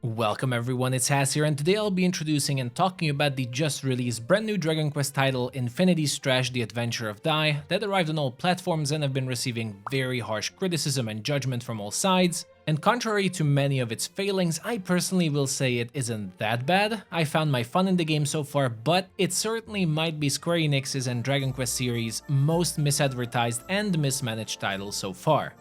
Welcome everyone, it's Has here, and today I'll be introducing and talking about the just released brand new Dragon Quest title Infinity Strash: The Adventure of Dai that arrived on all platforms and have been receiving very harsh criticism and judgment from all sides. And contrary to many of its failings, I personally will say it isn't that bad. I found my fun in the game so far, but it certainly might be Square Enix's and Dragon Quest series' most misadvertised and mismanaged title so far.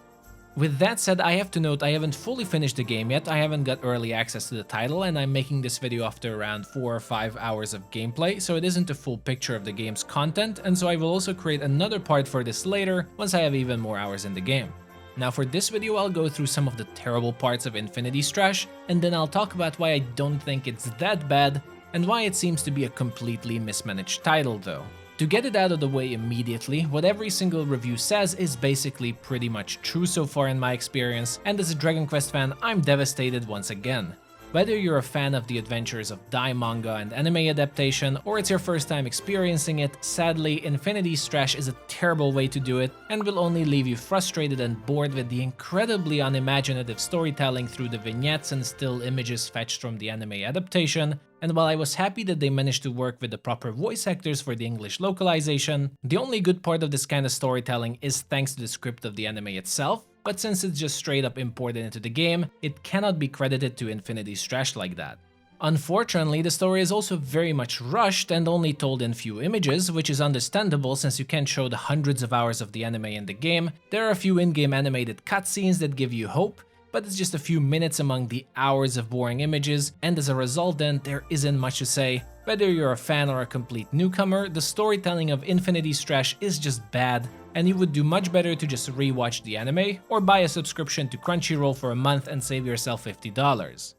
With that said, I have to note I haven't fully finished the game yet. I haven't got early access to the title, and I'm making this video after around 4 or 5 hours of gameplay, so it isn't a full picture of the game's content, and so I will also create another part for this later once I have even more hours in the game. Now for this video I'll go through some of the terrible parts of Infinity Strash, and then I'll talk about why I don't think it's that bad, and why it seems to be a completely mismanaged title though. To get it out of the way immediately, what every single review says is basically pretty much true so far in my experience, and as a Dragon Quest fan, I'm devastated once again. Whether you're a fan of the adventures of Dai manga and anime adaptation, or it's your first time experiencing it, sadly, Infinity Strash is a terrible way to do it, and will only leave you frustrated and bored with the incredibly unimaginative storytelling through the vignettes and still images fetched from the anime adaptation. And while I was happy that they managed to work with the proper voice actors for the English localization, the only good part of this kind of storytelling is thanks to the script of the anime itself, but since it's just straight up imported into the game, it cannot be credited to Infinity Strash like that. Unfortunately, the story is also very much rushed and only told in few images, which is understandable since you can't show the hundreds of hours of the anime in the game. There are a few in-game animated cutscenes that give you hope, but it's just a few minutes among the hours of boring images, and as a result then, there isn't much to say. Whether you're a fan or a complete newcomer, the storytelling of Infinity Strash is just bad, and you would do much better to just rewatch the anime, or buy a subscription to Crunchyroll for a month and save yourself $50.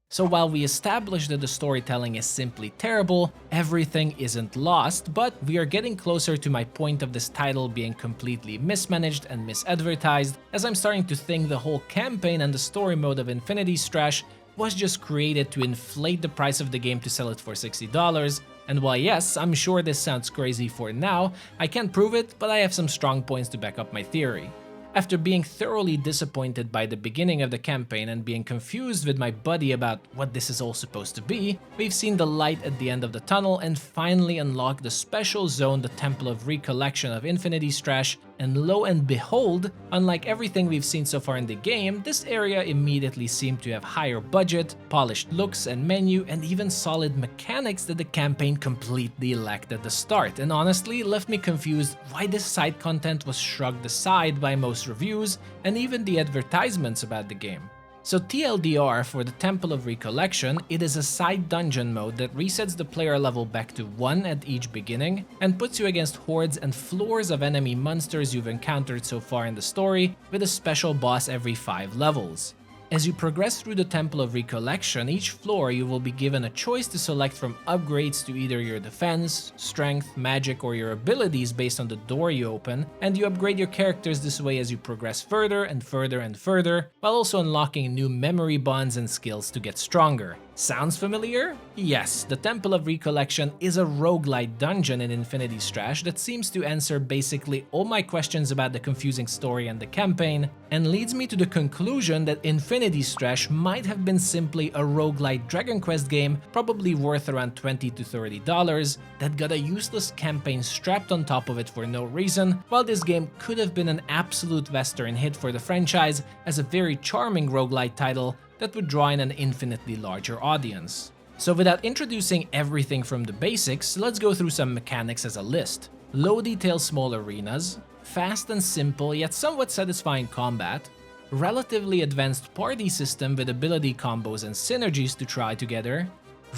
So while we established that the storytelling is simply terrible, everything isn't lost, but we are getting closer to my point of this title being completely mismanaged and misadvertised, as I'm starting to think the whole campaign and the story mode of Infinity Strash was just created to inflate the price of the game to sell it for $60. And while yes, I'm sure this sounds crazy for now, I can't prove it, but I have some strong points to back up my theory. After being thoroughly disappointed by the beginning of the campaign and being confused with my buddy about what this is all supposed to be, we've seen the light at the end of the tunnel and finally unlocked the special zone, the Temple of Recollection of Infinity Strash, and lo and behold, unlike everything we've seen so far in the game, this area immediately seemed to have higher budget, polished looks and menu, and even solid mechanics that the campaign completely lacked at the start, and honestly left me confused why this side content was shrugged aside by most reviews and even the advertisements about the game. So TLDR for the Temple of Recollection, it is a side dungeon mode that resets the player level back to 1 at each beginning and puts you against hordes and floors of enemy monsters you've encountered so far in the story, with a special boss every 5 levels. As you progress through the Temple of Recollection, each floor you will be given a choice to select from upgrades to either your defense, strength, magic, or your abilities based on the door you open, and you upgrade your characters this way as you progress further and further and further, while also unlocking new memory bonds and skills to get stronger. Sounds familiar? Yes, the Temple of Recollection is a roguelike dungeon in Infinity Strash that seems to answer basically all my questions about the confusing story and the campaign, and leads me to the conclusion that Infinity Strash might have been simply a roguelike Dragon Quest game, probably worth around $20 to $30, that got a useless campaign strapped on top of it for no reason, while this game could have been an absolute Western hit for the franchise as a very charming roguelike title that would draw in an infinitely larger audience. So without introducing everything from the basics, let's go through some mechanics as a list. Low detail small arenas, fast and simple yet somewhat satisfying combat, relatively advanced party system with ability combos and synergies to try together,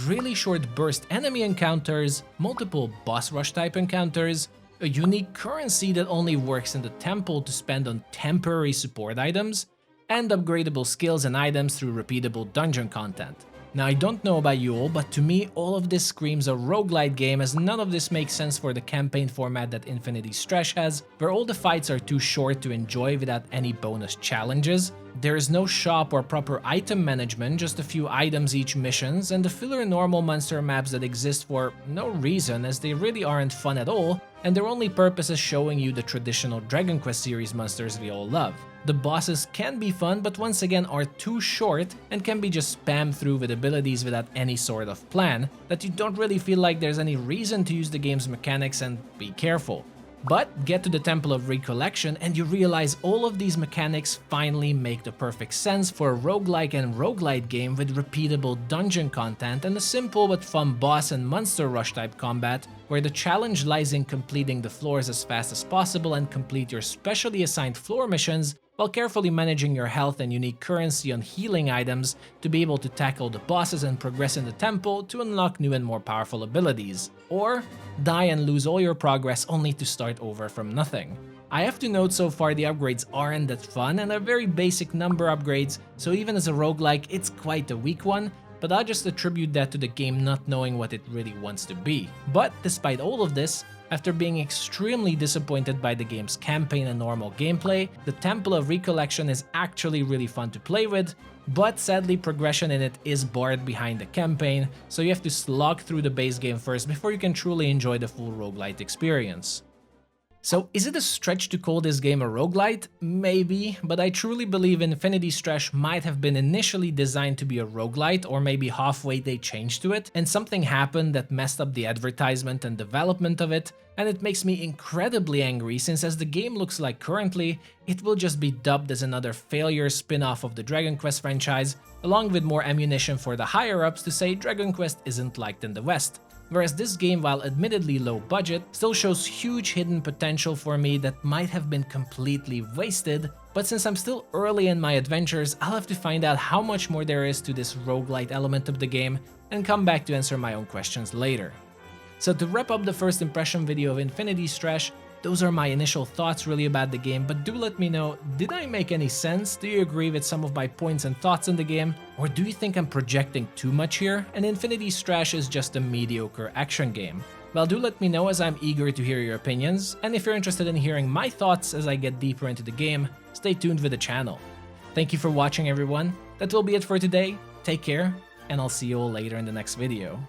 really short burst enemy encounters, multiple boss rush type encounters, a unique currency that only works in the temple to spend on temporary support items, and upgradable skills and items through repeatable dungeon content. Now I don't know about you all, but to me all of this screams a roguelite game, as none of this makes sense for the campaign format that Infinity Strash has, where all the fights are too short to enjoy without any bonus challenges. There is no shop or proper item management, just a few items each missions, and the filler normal monster maps that exist for no reason, as they really aren't fun at all, and their only purpose is showing you the traditional Dragon Quest series monsters we all love. The bosses can be fun, but once again are too short and can be just spammed through with abilities without any sort of plan, that you don't really feel like there's any reason to use the game's mechanics, and be careful. But get to the Temple of Recollection and you realize all of these mechanics finally make the perfect sense for a roguelike and roguelite game with repeatable dungeon content and a simple but fun boss and monster rush type combat, where the challenge lies in completing the floors as fast as possible and complete your specially assigned floor missions, while carefully managing your health and unique currency on healing items to be able to tackle the bosses and progress in the temple to unlock new and more powerful abilities. Or die and lose all your progress only to start over from nothing. I have to note, so far the upgrades aren't that fun and are very basic number upgrades, so even as a roguelike it's quite a weak one, but I'll just attribute that to the game not knowing what it really wants to be. But despite all of this, after being extremely disappointed by the game's campaign and normal gameplay, the Temple of Recollection is actually really fun to play with, but sadly progression in it is barred behind the campaign, so you have to slog through the base game first before you can truly enjoy the full roguelite experience. So is it a stretch to call this game a roguelite? Maybe, but I truly believe Infinity Strash might have been initially designed to be a roguelite, or maybe halfway they changed to it, and something happened that messed up the advertisement and development of it, and it makes me incredibly angry since as the game looks like currently, it will just be dubbed as another failure spin-off of the Dragon Quest franchise, along with more ammunition for the higher-ups to say Dragon Quest isn't liked in the West. Whereas this game, while admittedly low budget, still shows huge hidden potential for me that might have been completely wasted, but since I'm still early in my adventures, I'll have to find out how much more there is to this roguelite element of the game and come back to answer my own questions later. So to wrap up the first impression video of Infinity Strash, those are my initial thoughts really about the game, but do let me know, did I make any sense? Do you agree with some of my points and thoughts in the game? Or do you think I'm projecting too much here and Infinity Strash is just a mediocre action game? Well, do let me know as I'm eager to hear your opinions, and if you're interested in hearing my thoughts as I get deeper into the game, stay tuned with the channel. Thank you for watching everyone, that will be it for today, take care, and I'll see you all later in the next video.